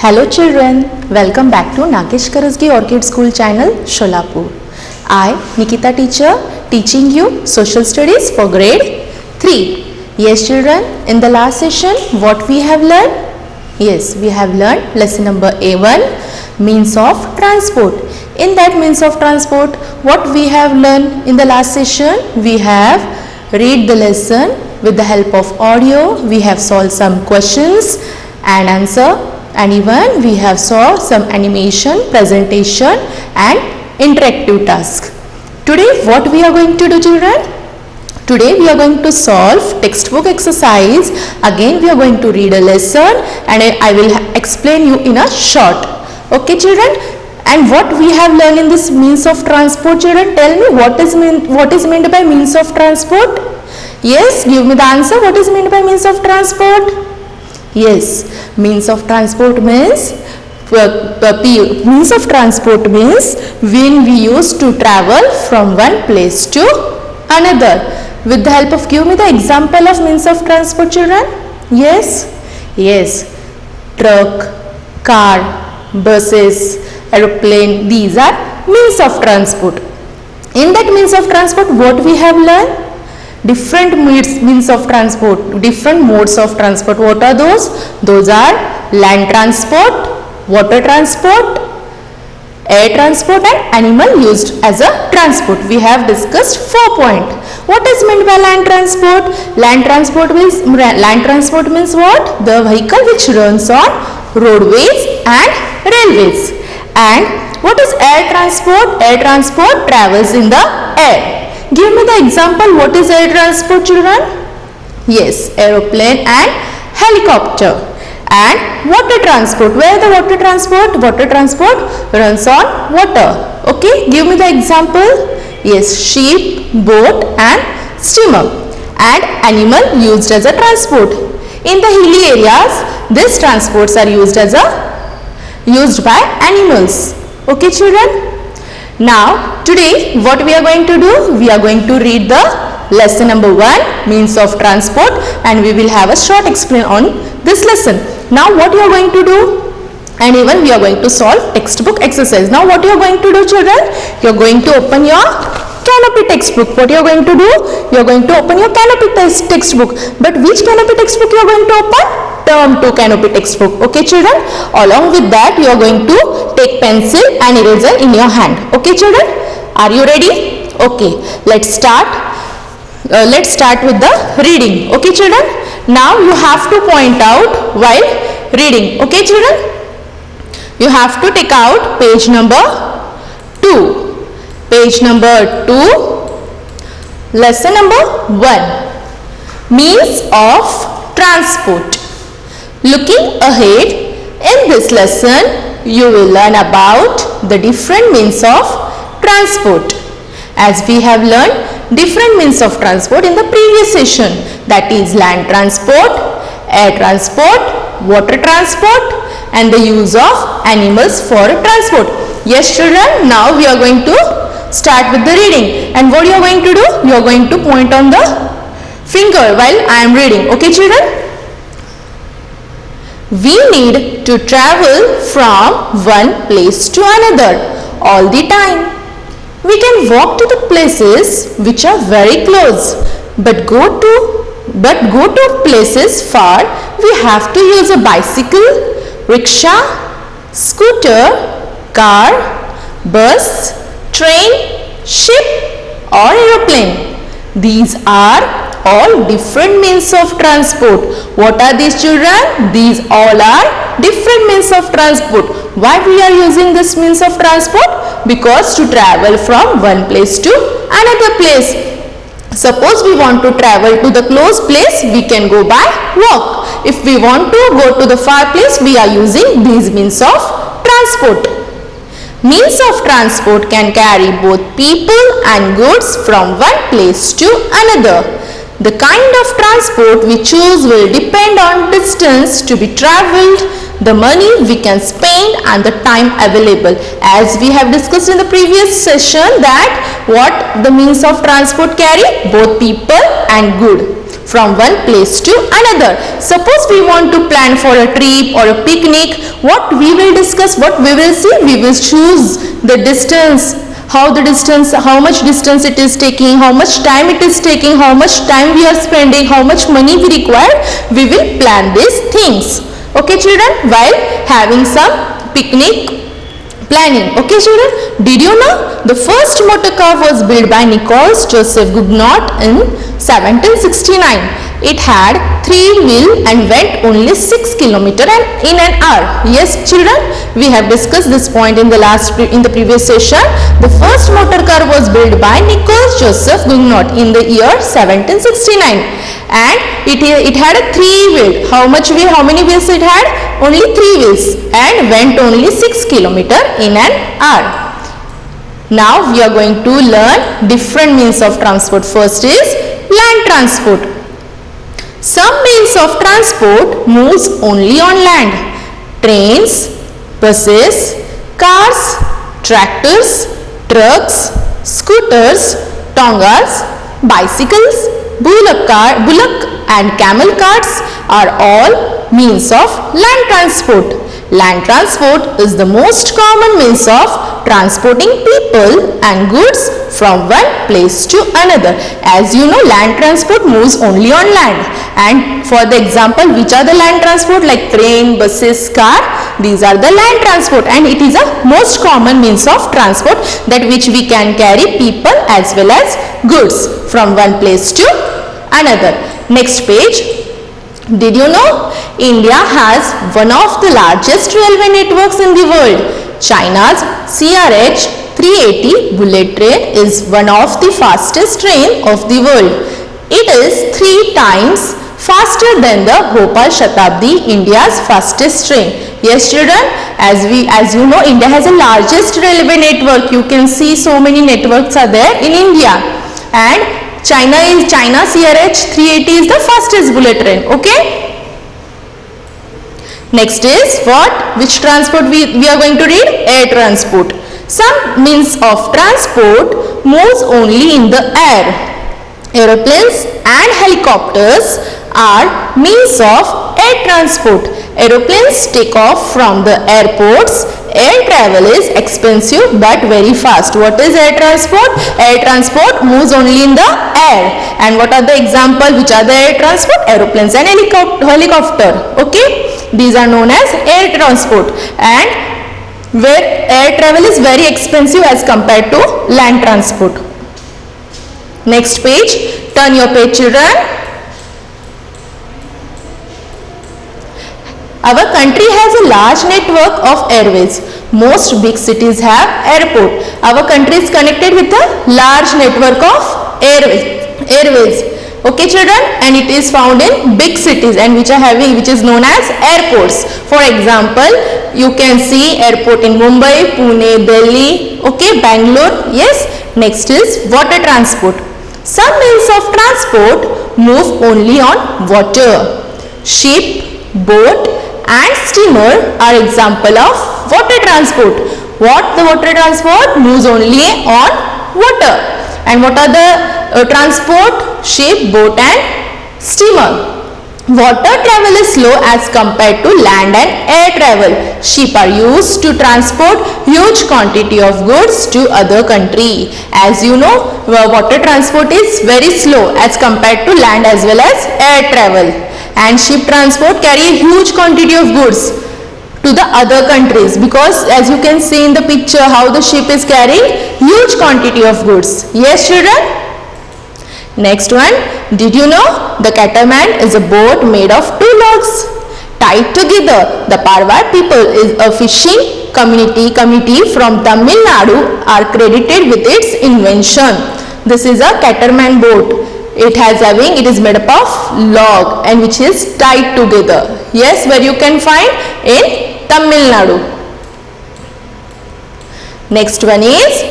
Hello children, welcome back to Nagesh Karasgi Orchid School channel Sholapur. I, Nikita teacher, teaching you social studies for grade 3. Yes children, in the last session what we have learned? Yes, we have learned lesson number A1, means of transport. In that means of transport, what we have learned in the last session? We have read the lesson with the help of audio. We have solved some questions and answer. And even we have saw some animation, presentation and interactive task. Today what we are going to do children? Today we are going to solve textbook exercise. Again we are going to read a lesson and I will explain you in a short. Okay children? And what we have learned in this means of transport children? Tell me what is meant by means of transport? Yes, give me the answer. What is meant by means of transport? Yes, means of transport means when we used to travel from one place to another. With the help of, give me the example of means of transport children. Yes, truck, car, buses, aeroplane, these are means of transport. In that means of transport what we have learned? Different means of transport, different modes of transport. What are those? Those are land transport, water transport, air transport and animal used as a transport. We have discussed 4 points. What is meant by land transport? Land transport means what? The vehicle which runs on roadways and railways. And what is air transport? Air transport travels in the air. Give me the example. What is air transport children? Yes, aeroplane and helicopter. And water transport. Where the water transport? Water transport runs on water. Okay, give me the example. Yes, sheep, boat and steamer. And animal used as a transport. In the hilly areas, these transports are used by animals. Okay children? Now today what we are going to do? We are going to read the lesson number 1, means of transport, and we will have a short explain on this lesson. Now what you are going to do? And even we are going to solve textbook exercise. Now what you are going to do children? You are going to open your Canopy textbook. What you are going to do? You are going to open your Canopy textbook. But which Canopy textbook you are going to open? Term 2 Canopy textbook. Okay children? Along with that you are going to take pencil and eraser in your hand. Okay children? Are you ready? Okay. Let's start with the reading. Okay children? Now you have to point out while reading. Okay children? You have to take out page number 2. Page number 2. Lesson number 1. Means of transport. Looking ahead, in this lesson, you will learn about the different means of transport. As we have learned different means of transport in the previous session, that is land transport, air transport, water transport and the use of animals for transport. Yes children, now we are going to start with the reading. And what you are going to do? You are going to point on the finger while I am reading. Okay children? We need to travel from one place to another all the time. We can walk to the places which are very close, but go to places far, we have to use a bicycle, rickshaw, scooter, car, bus, train, ship or aeroplane. These are all different means of transport. What are these children? These all are different means of transport. Why we are using this means of transport? Because to travel from one place to another place. Suppose we want to travel to the close place, we can go by walk. If we want to go to the far place, we are using these means of transport. Means of transport can carry both people and goods from one place to another. The kind of transport we choose will depend on distance to be travelled, the money we can spend and the time available. As we have discussed in the previous session that what the means of transport carry? Both people and good. from one place to another. Suppose we want to plan for a trip or a picnic, what we will discuss, what we will see, we will choose the distance, how much distance it is taking, how much time it is taking, how much time we are spending, how much money we require. We will plan these things. Okay children, while having some picnic planning. Okay children, did you know the first motor car was built by Nicholas Joseph Gugnot in 1769. It had 3 wheels and went only 6 kilometers in an hour. Yes children, we have discussed this point in the previous session. The first motor car was built by Nicholas Joseph Gugnot in the year 1769, and it had a 3 wheel. How many wheels it had? Only 3 wheels, and went only 6 kilometers in an hour. Now we are going to learn different means of transport. First is land transport. Some means of transport moves only on land. Trains, buses, cars, tractors, trucks, scooters, tongas, bicycles, bullock and camel carts are all means of land transport. Land transport is the most common means of transporting people and goods from one place to another. As you know, land transport moves only on land. And for the example, which are the land transport? Like train, buses, car, these are the land transport, and it is a most common means of transport that which we can carry people as well as goods from one place to another. Next page. Did you know India has one of the largest railway networks in the world? China's CRH 380 bullet train is one of the fastest train of the world. It is 3 times faster than the Bhopal Shatabdi, India's fastest train. Yes children, as you know, India has the largest railway network. You can see so many networks are there in India, and China CRH 380 is the fastest bullet train. Okay. Next is what? Which transport we are going to read? Air transport. Some means of transport moves only in the air. Aeroplanes and helicopters are means of air transport. Aeroplanes take off from the airports. Air travel is expensive but very fast. What is air transport? Air transport moves only in the air. And what are the example? Which are the air transport? Aeroplanes and helicopter. Okay, these are known as air transport, and where air travel is very expensive as compared to land transport. Next page. Turn your page children. Our country has a large network of airways. Most big cities have airport. Our country is connected with a large network of airways. Okay children, and it is found in big cities and which is known as airports. For example, you can see airport in Mumbai, Pune, Delhi, okay, Bangalore. Yes. Next is water transport. Some means of transport move only on water. Ship, boat and steamer are example of water transport. What the water transport moves only on water. And what are the transport? Ship, boat and steamer. Water travel is slow as compared to land and air travel. Ship are used to transport huge quantity of goods to other country. As you know, water transport is very slow as compared to land as well as air travel. And ship transport carry a huge quantity of goods to the other countries, because as you can see in the picture how the ship is carrying huge quantity of goods. Yes children. Next one. Did you know the catamaran is a boat made of 2 logs tied together? The Parvar people is a fishing community from Tamil Nadu are credited with its invention. This is a catamaran boat. It is made up of log and which is tied together. Yes, where you can find in Tamil Nadu. Next one is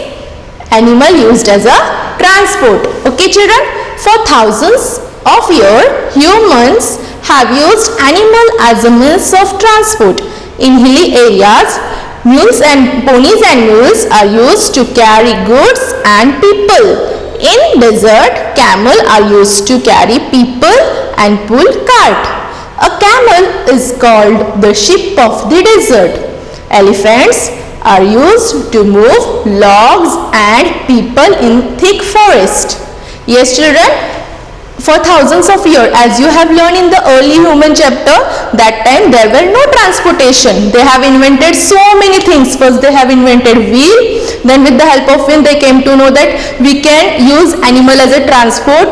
animal used as a transport. Okay children, for thousands of years humans have used animal as a means of transport. In hilly areas, ponies and mules are used to carry goods and people. In desert, camel are used to carry people and pull cart. A camel is called the sheep of the desert. Elephants are used to move logs and people in thick forest. Yes, children, for thousands of years, as you have learned in the early human chapter, that time there were no transportation. They have invented so many things. First they have invented wheel, then with the help of wheel they came to know that we can use animal as a transport.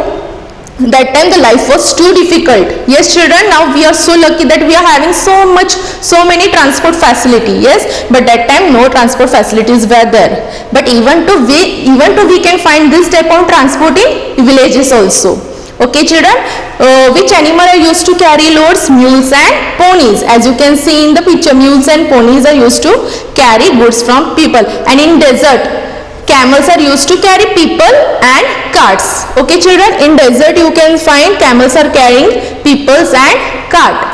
That time the life was too difficult. Yes, children, now we are so lucky that we are having so many transport facility. Yes, but that time no transport facilities were there. But even to we can find this type of transport in villages also. Okay, children, which animal are used to carry loads? Mules and ponies. As you can see in the picture, mules and ponies are used to carry goods from people. And in desert, camels are used to carry people and carts. Okay, children, in desert you can find camels are carrying peoples and cart.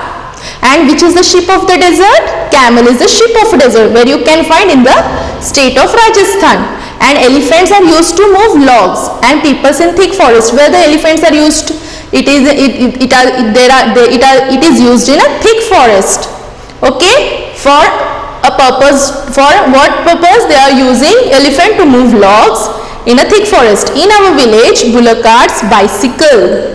And which is the sheep of the desert? Camel is the sheep of desert, where you can find in the state of Rajasthan. And elephants are used to move logs and peoples in thick forest, where the elephants are used. It is used in a thick forest. Okay, for a purpose. For what purpose? They are using elephant to move logs in a thick forest. In our village, bullock carts, bicycle.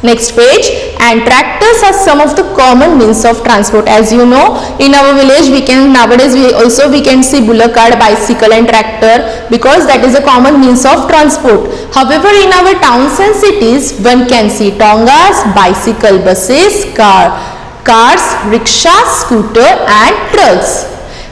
Next page. And tractors are some of the common means of transport. As you know, in our village nowadays we can see bullock cart, bicycle and tractor, because that is a common means of transport. However, in our towns and cities one can see tongas, bicycle, buses, cars, rickshaws, scooter and trucks.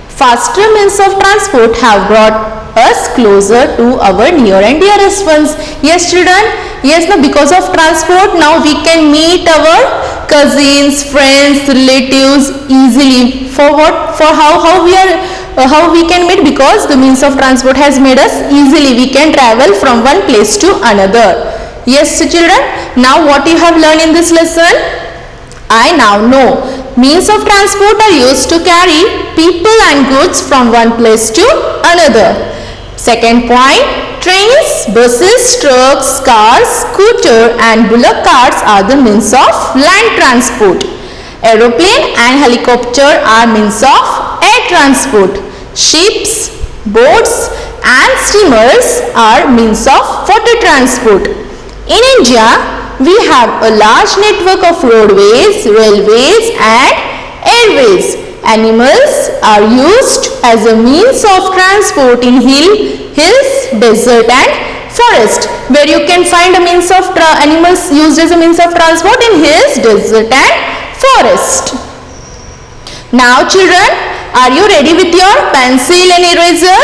Faster means of transport have brought us closer to our near and dearest ones. Yes, children. Yes, now because of transport, now we can meet our cousins, friends, relatives easily. For what? For how we can meet? Because the means of transport has made us easily. We can travel from one place to another. Yes, children. Now what you have learned in this lesson? I now know. Means of transport are used to carry people and goods from one place to another. Second point, trains, buses, trucks, cars, scooter and bullock carts are the means of land transport. Aeroplane and helicopter are means of air transport. Ships, boats and steamers are means of water transport. In India, we have a large network of roadways, railways and airways. Animals are used as a means of transport in hills, desert and forest, where you can find a means of animals used as a means of transport in hills, desert and forest. Now children, are you ready with your pencil and eraser?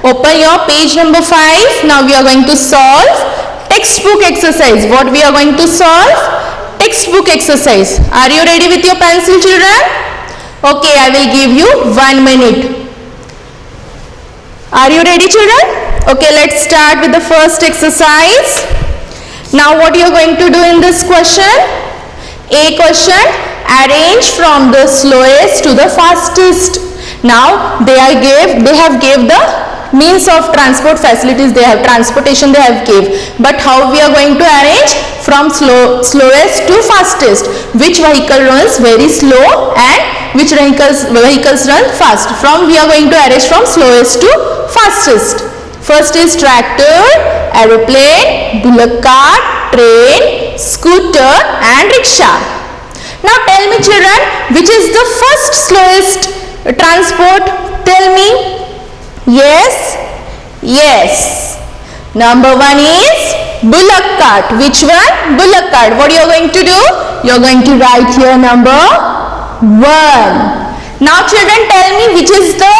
Open your page number 5. Now we are going to solve textbook exercise. What we are going to solve? Textbook exercise. Are you ready with your pencil, children? Okay, I will give you 1 minute. Are you ready, children? Okay, let's start with the first exercise. Now what you are going to do in this question? A question, arrange from the slowest to the fastest. Now they have gave the means of transport facilities, they have transportation they have gave, but how we are going to arrange from slowest to fastest? Which vehicle runs very slow and which vehicles run fast? We are going to arrange from slowest to fastest. First is tractor, aeroplane, bullock cart, train, scooter and rickshaw. Now tell me, children, which is the first slowest transport? Tell me. Yes? Yes. Number 1 is bullock cart. Which one? Bullock cart. What you are going to do? You are going to write here number 1. Now children, tell me which is the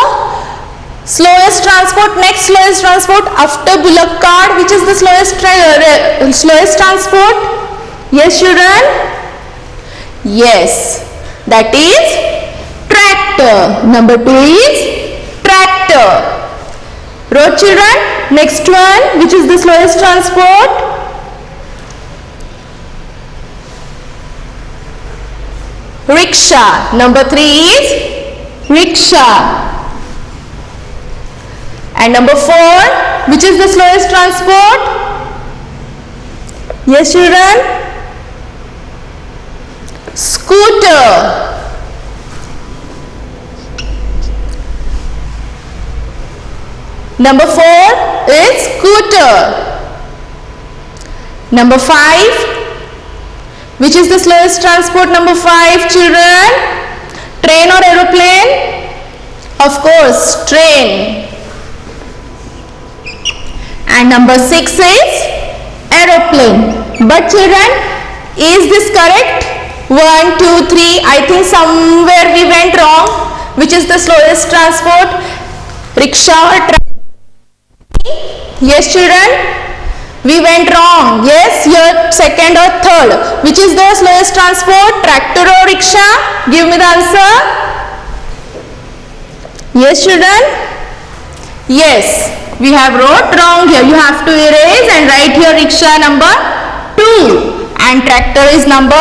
slowest transport, next slowest transport after bullock cart. Which is the slowest transport? Yes, children? Yes. That is tractor. Number 2 is tractor. Road, children. Next one, which is the slowest transport? Rickshaw. Number 3 is rickshaw. And number 4, Which is the slowest transport? Yes, children? Scooter. Number 4 is scooter. Number 5. Which is the slowest transport? Number 5, children? Train or aeroplane? Of course, train. And number 6 is aeroplane. But children, is this correct? 1, 2, 3. I think somewhere we went wrong. Which is the slowest transport? Rickshaw or train? Yes, children? We went wrong. Yes, your second or third. Which is the slowest transport? Tractor or rickshaw? Give me the answer. Yes, children? Yes. We have wrote wrong here. You have to erase and write here rickshaw number 2 and tractor is number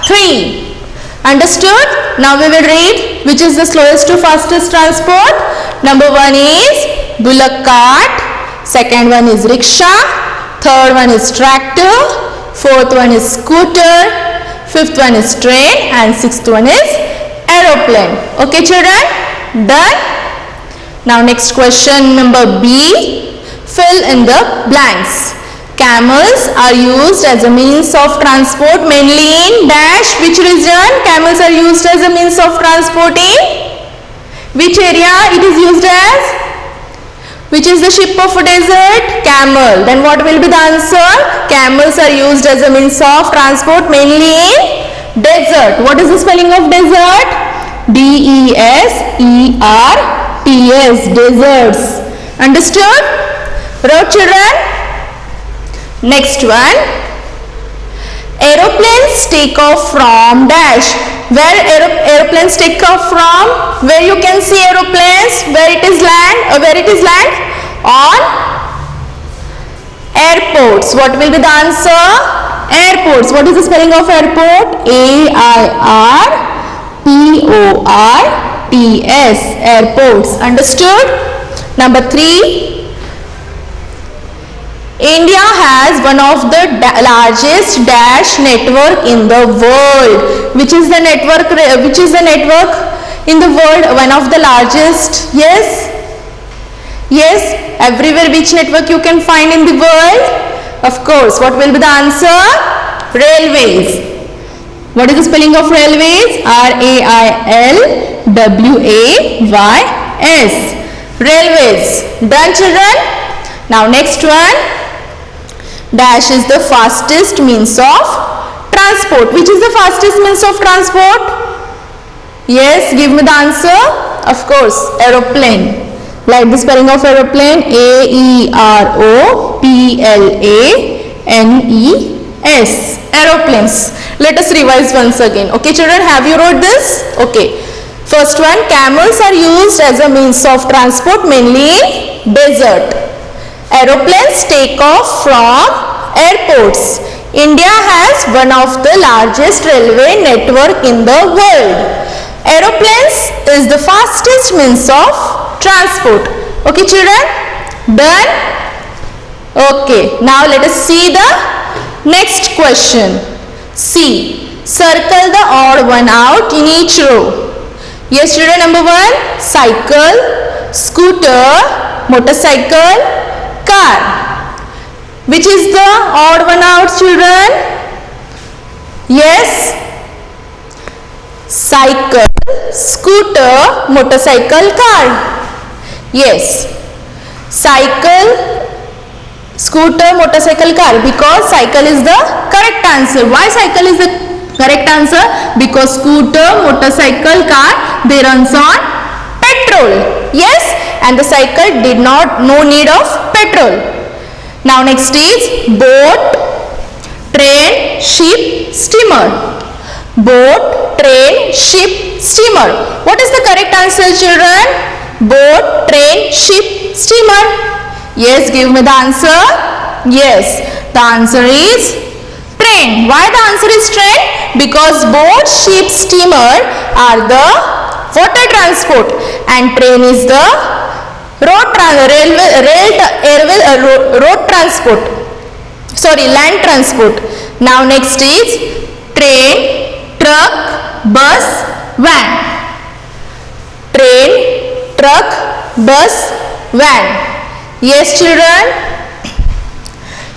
3. Understood? Now we will read which is the slowest to fastest transport. Number 1 is bullock cart. Second one is rickshaw. Third one is tractor. Fourth one is scooter. Fifth one is train. And sixth one is aeroplane. Okay, children? Done? Now next question number B. Fill in the blanks. Camels are used as a means of transport mainly in dash. Which region? Camels are used as a means of transport in which area it is used as? Which is the ship of a desert? Camel. Then what will be the answer? Camels are used as a means of transport mainly in desert. What is the spelling of desert? D-E-S-E-R-T-S. Deserts. Understood? Wrote, children? Next one. Aeroplanes take off from dash. Where aeroplanes take off from? Where you can see aeroplanes? Where it is land? Where it is land? On airports. What will be the answer? Airports. What is the spelling of airport? A-I-R-P-O-R-T-S. Airports. Understood? Number 3. India has one of the largest dash network in the world. Which is the network? Which is the network in the world? One of the largest. Yes? Yes? Everywhere which network you can find in the world? Of course. What will be the answer? Railways. What is the spelling of railways? R-A-I-L-W-A-Y-S. Railways. Done, children? Now next one. Dash is the fastest means of transport. Which is the fastest means of transport? Yes, give me the answer. Of course, aeroplane. Like the spelling of aeroplane, A-E-R-O-P-L-A-N-E-S. Aeroplanes. Let us revise once again. Okay, children, have you wrote this? Okay. First one, camels are used as a means of transport mainly in desert. Aeroplanes take off from airports. India has one of the largest railway network in the world. Aeroplanes is the fastest means of transport. Okay, children? Done? Okay. Now let us see the next question. C. Circle the odd one out in each row. Yes, children. Number 1. Cycle, scooter, motorcycle, car. Which is the odd one out, children? Yes. Cycle, scooter, motorcycle, car. Yes. Cycle, scooter, motorcycle, car. Because cycle is the correct answer. Why cycle is the correct answer? Because scooter, motorcycle, car, they runs on petrol. Yes. And the cycle did not no need of petrol. Now next is boat, train, ship, steamer. Boat, train, ship, steamer. What is the correct answer, children? Boat, train, ship, steamer. Yes, give me the answer. Yes, the answer is train. Why the answer is train? Because boat, ship, steamer are the water transport and train is the road transport, sorry, land transport. Now next is train, truck, bus, van. Train, truck, bus, van. Yes children,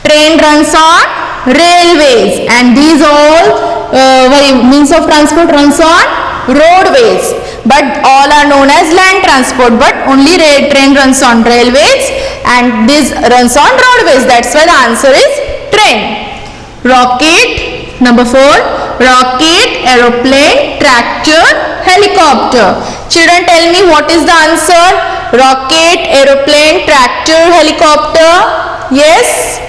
train runs on railways and these all means of transport runs on roadways, but all are known as land transport, but only train runs on railways and this runs on roadways. That's why the answer is train. Rocket, number 4, rocket, aeroplane, tractor, helicopter. Children, tell me what is the answer? Rocket, aeroplane, tractor, helicopter. Yes?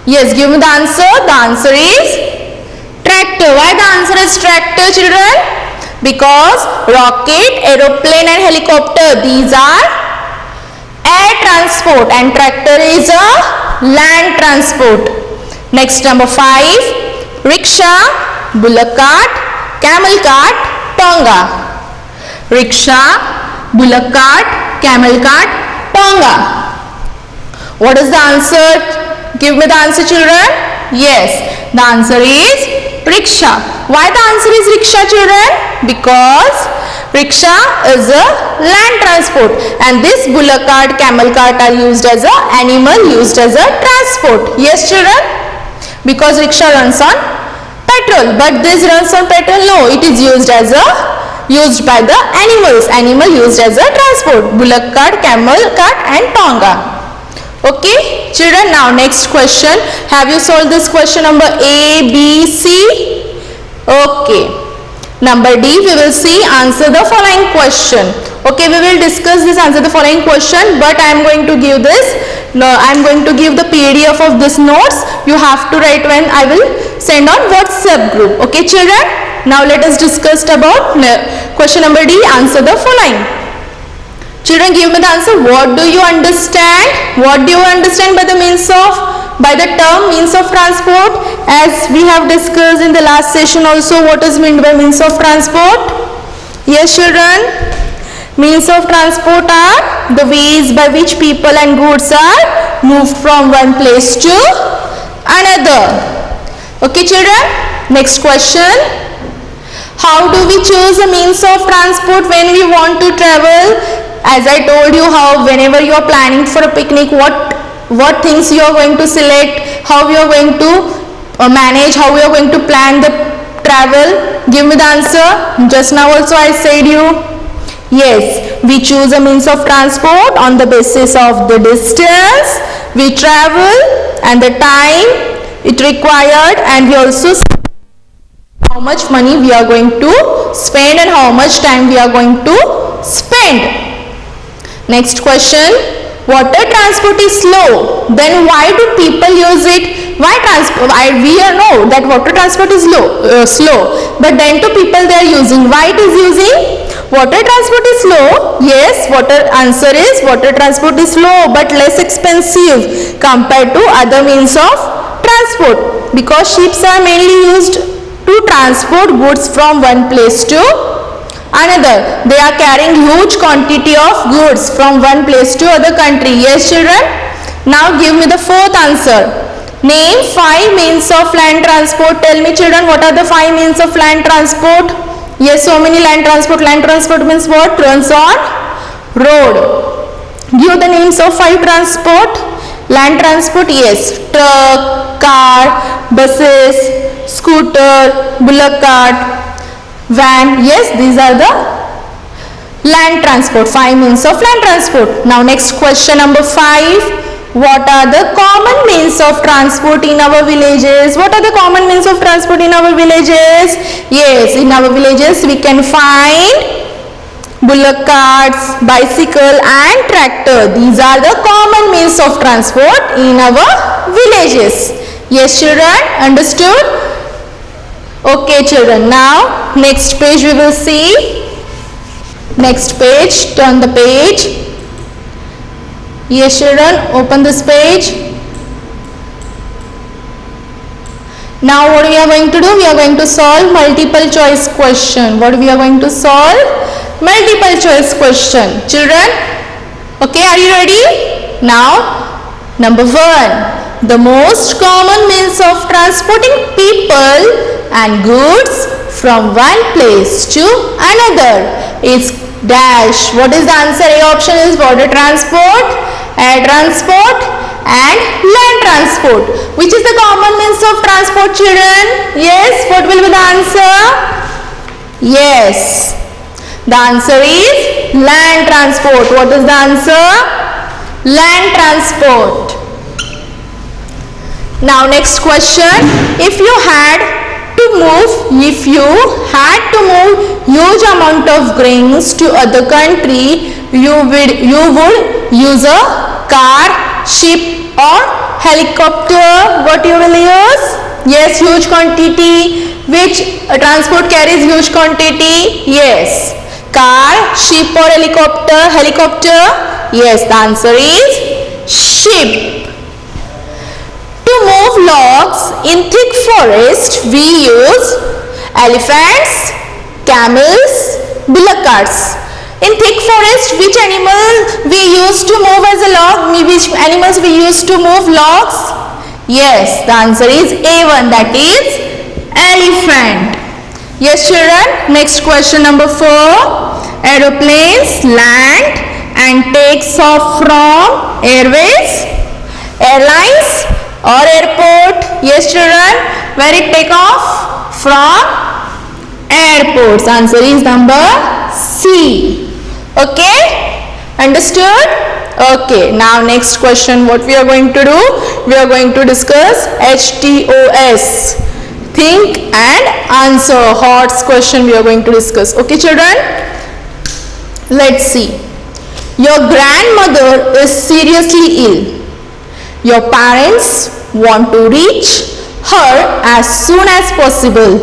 Yes, give me the answer. The answer is tractor. Why the answer is tractor, children? Because rocket, aeroplane and helicopter, these are air transport and tractor is a land transport. Next, number 5, rickshaw, bullock cart, camel cart, tonga. Rickshaw, bullock cart, camel cart, tonga. What is the answer? Give me the answer, children. Yes, the answer is rickshaw. Why the answer is rickshaw, children? Because rickshaw is a land transport and this bullock cart, camel cart are used as a animal, used as a transport. Yes children, because rickshaw runs on petrol, but this runs on petrol, no, it is used as a by the animal used as a transport, bullock cart, camel cart and tonga. Okay children, now next question. Have you solved this question number A, B, C? Okay. Number D, we will see answer the following question. Okay, we will discuss this answer the following question, but I am going to give this. No, I am going to give the PDF of this notes. You have to write when I will send on WhatsApp group. Okay children. Now let us discuss about question number D. Answer the following. Children, give me the answer. What do you understand? What do you understand by the term means of transport? As we have discussed in the last session also, what is meant by means of transport? Yes children, means of transport are the ways by which people and goods are moved from one place to another. Okay children, next question. How do we choose a means of transport when we want to travel? As I told you, how whenever you are planning for a picnic, what things you are going to select, how you are going to manage, how you are going to plan the travel. Give me the answer. Just now also I said you. Yes, we choose a means of transport on the basis of the distance we travel and the time it required, and we also how much money we are going to spend and how much time we are going to spend. Next question. Water transport is slow. Then why do people use it? Why transport? We know that water transport is slow. But then to people they are using. Why it is using? Water transport is slow. Yes, answer is water transport is slow but less expensive compared to other means of transport. Because ships are mainly used to transport goods from one place to another. They are carrying huge quantity of goods from one place to other country. Yes children. Now give me the fourth answer. Name 5 means of land transport. Tell me children, what are the 5 means of land transport? Yes, so many land transport. Land transport means what? Runs on road. Give the names of 5 transport. Land transport, yes, truck, car, buses, scooter, bullock cart, van. Yes, these are the land transport, 5 means of land transport. Now next question number 5. What are the common means of transport in our villages? What are the common means of transport in our villages? Yes, in our villages we can find bullock carts, bicycle and tractor. These are the common means of transport in our villages. Yes children, understood? Okay children, now next page we will see. Next page, turn the page. Yes children, open this page. Now what we are going to do? We are going to solve multiple choice question. What we are going to solve? Multiple choice question. Children, Okay, are you ready? Now, number 1. The most common means of transporting people and goods from one place to another is dash. What is the answer? A option is water transport, air transport and land transport. Which is the common means of transport, children? Yes, what will be the answer? Yes, the answer is land transport. What is the answer? Land transport. Now next question. If you had to move huge amount of grains to other country, you would use a car, ship or helicopter. What you will use? Yes, huge quantity. Which transport carries huge quantity? Yes, car, ship or helicopter? Helicopter. Yes, the answer is ship. To move logs in thick forest, we use elephants, camels, bullock carts. In thick forest, which animal we use to move as a log? Which animals we use to move logs? Yes, the answer is A1, that is elephant. Yes, children. Next question number 4. Aeroplanes land and takes off from airways, airlines or airport? Yes, children. Where it take off? From airports. Answer is number C. Okay, understood? Okay, now next question what we are going to do? We are going to discuss HTOS, think and answer. HOTS question we are going to discuss. Okay, children, let's see. Your grandmother is seriously ill. Your parents want to reach her as soon as possible.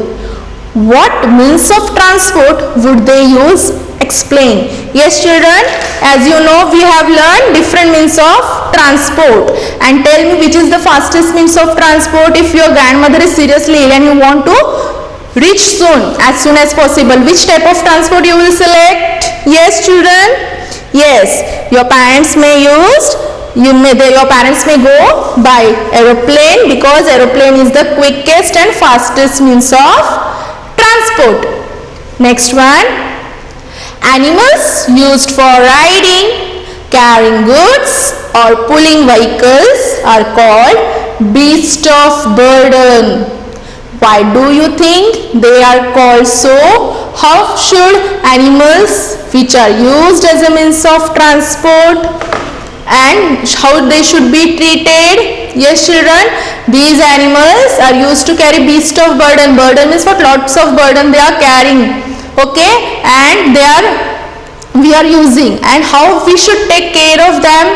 What means of transport would they use? Explain. Yes, children, as you know, we have learned different means of transport. And tell me which is the fastest means of transport. If your grandmother is seriously ill and you want to reach soon as possible, which type of transport you will select? Yes, children. Yes, your parents may your parents may go by aeroplane, because aeroplane is the quickest and fastest means of transport. Next one. Animals used for riding, carrying goods or pulling vehicles are called beasts of burden. Why do you think they are called so? How should animals which are used as a means of transport and how they should be treated? Yes, children, these animals are used to carry beast of burden. Burden is what? Lots of burden they are carrying. Okay, and we are using, and how we should take care of them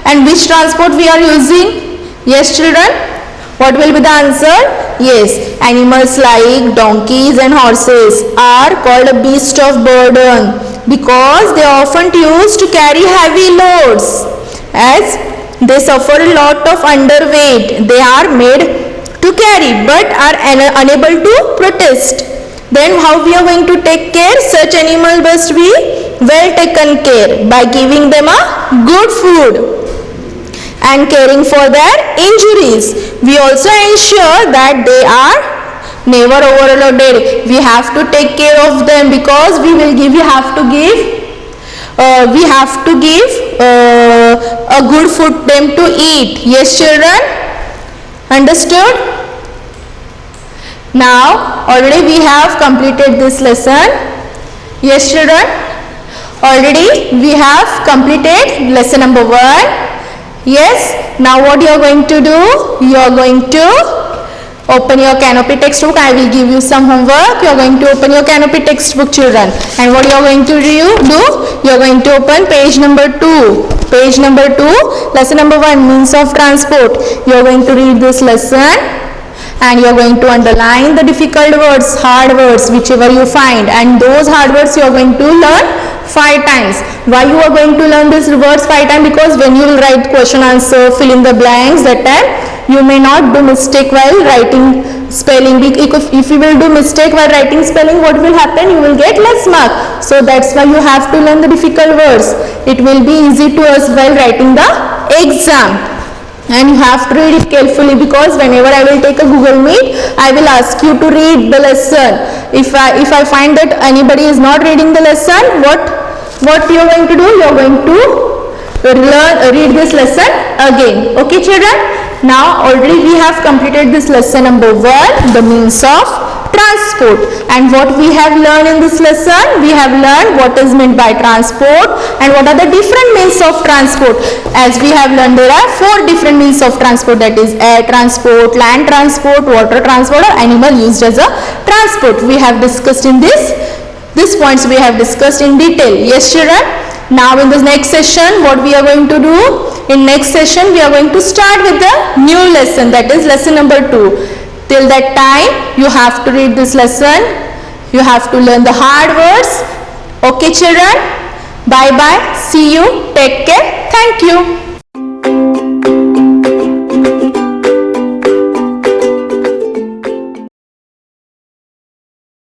and which transport we are using? Yes, children, what will be the answer? Yes, animals like donkeys and horses are called a beast of burden because they are often used to carry heavy loads. As they suffer a lot of underweight, they are made to carry but are unable to protest. Then how we are going to take care? Such animal must be well taken care by giving them a good food and caring for their injuries. We also ensure that they are never overloaded. We have to take care of them because we have to give a good food them to eat. Yes, children, understood? Now already we have completed this lesson. Yes, children, already we have completed lesson number 1. Yes, now what you are going to do? You are going to open your Canopy textbook. I will give you some homework. You are going to open your Canopy textbook, children, and what you are going to do? You are going to open page number 2. Page number 2, lesson number 1, means of transport. You are going to read this lesson and you are going to underline the difficult words, hard words, whichever you find, and those hard words you are going to learn 5 times. Why you are going to learn these words 5 times? Because when you will write question answer, fill in the blanks, that time you may not do mistake while writing spelling. If you will do mistake while writing spelling, what will happen? You will get less mark. So that's why you have to learn the difficult words. It will be easy to us while writing the exam. And you have to read it carefully, because whenever I will take a Google Meet, I will ask you to read the lesson. If I find that anybody is not reading the lesson, what you are going to do? You are going to read this lesson again. Okay children? Now already we have completed this lesson number 1, the means of transport. And what we have learned in this lesson? We have learned what is meant by transport and what are the different means of transport. As we have learned, there are 4 different means of transport, that is air transport, land transport, water transport, or animal used as a transport. We have discussed in these points we have discussed in detail. Yes children? Now in the next session, what we are going to do? In next session, we are going to start with the new lesson, that is lesson number 2. Till that time, you have to read this lesson. You have to learn the hard words. Okay children? Bye bye. See you. Take care. Thank you.